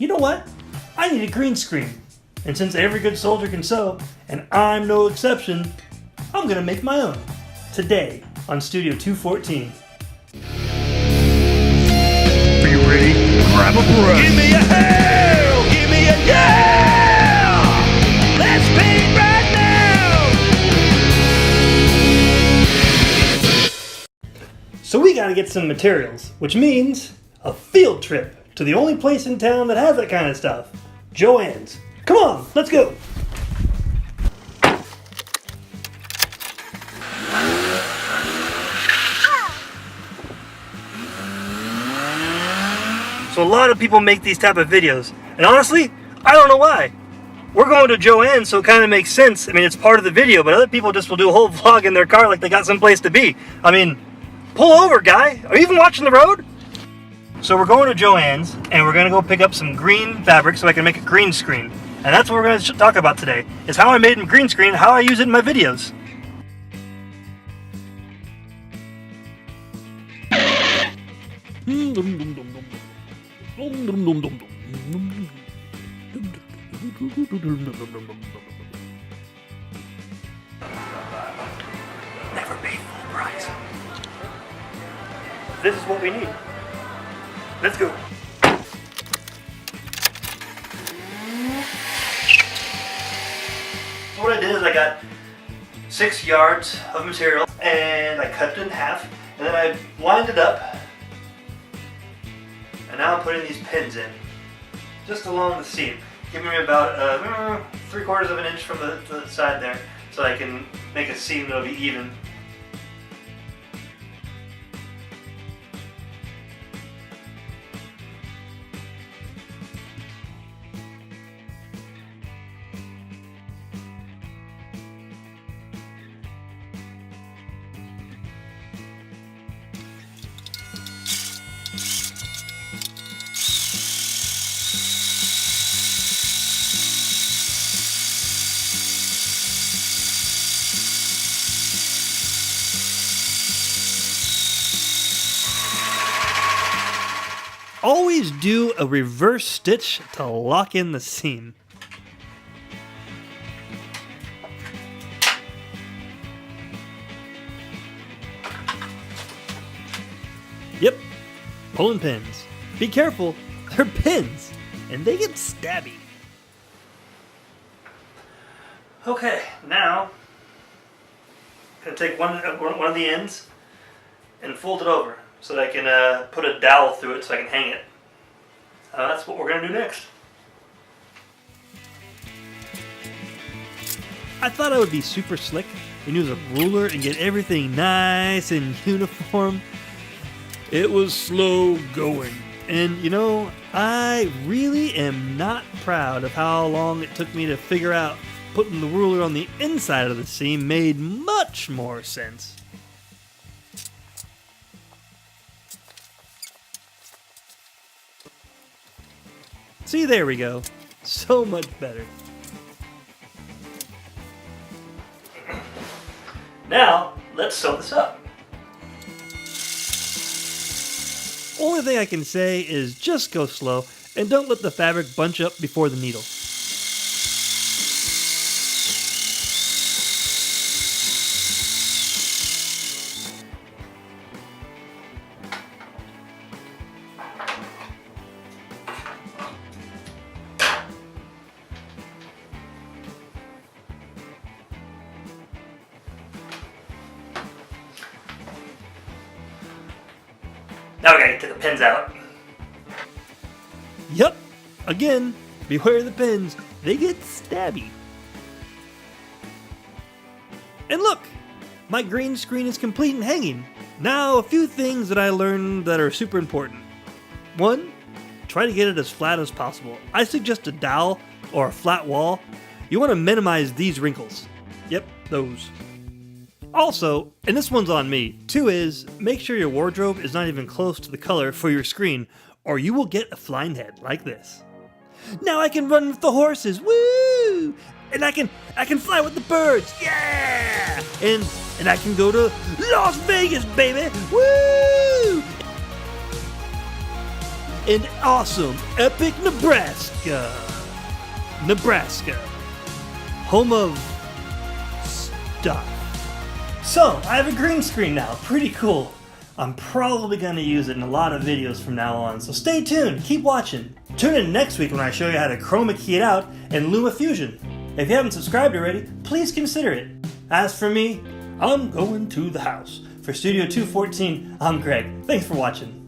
you know what? I need a green screen. And since every good soldier can sew, and I'm no exception, I'm gonna make my own. Today on Studio 214. Are you ready? Grab a brush. Give me a hell! Give me a yeah! Let's paint right now! So we gotta get some materials, which means a field trip to the only place in town that has that kind of stuff. Joann's. Come on, let's go. So a lot of people make these type of videos, and honestly, I don't know why. We're going to Joann, so it kind of makes sense. I mean, it's part of the video, but other people just will do a whole vlog in their car like they got someplace to be. I mean, pull over, guy. Are you even watching the road? So we're going to Joann's, and we're going to go pick up some green fabric so I can make a green screen. And that's what we're going to talk about today, is how I made a green screen and how I use it in my videos. Never paid full price. This is what we need. Let's go. So what I did is I got 6 yards of material and I cut it in half, and then I lined it up, and now I'm putting these pins in just along the seam, giving me about 3/4 of an inch from the side there, so I can make a seam that'll be even. Always do a reverse stitch to lock in the seam. Yep, pulling pins. Be careful, they're pins, and they get stabby. Okay, now I'm gonna take one of the ends and fold it over, so that I can put a dowel through it so I can hang it. That's what we're going to do next. I thought I would be super slick and use a ruler and get everything nice and uniform. It was slow going. And you know, I really am not proud of how long it took me to figure out putting the ruler on the inside of the seam made much more sense. See, there we go. So much better. Now, let's sew this up. Only thing I can say is just go slow and don't let the fabric bunch up before the needle. Now we gotta get the pins out. Yep, again, beware of the pins. They get stabby. And look, my green screen is complete and hanging. Now, a few things that I learned that are super important. 1, try to get it as flat as possible. I suggest a dowel or a flat wall. You want to minimize these wrinkles. Yep, those. Also, and this one's on me, 2 is, make sure your wardrobe is not even close to the color for your screen, or you will get a flying head like this. Now I can run with the horses, woo! And I can fly with the birds, yeah! And I can go to Las Vegas, baby, woo! in awesome, epic Nebraska. Nebraska. Home of stuff. So, I have a green screen now. Pretty cool. I'm probably going to use it in a lot of videos from now on, so stay tuned, keep watching. Tune in next week when I show you how to Chroma key it out in lumafusion. If you haven't subscribed already, please consider it. As for me, I'm going to the house. For Studio 214, I'm Greg. Thanks for watching.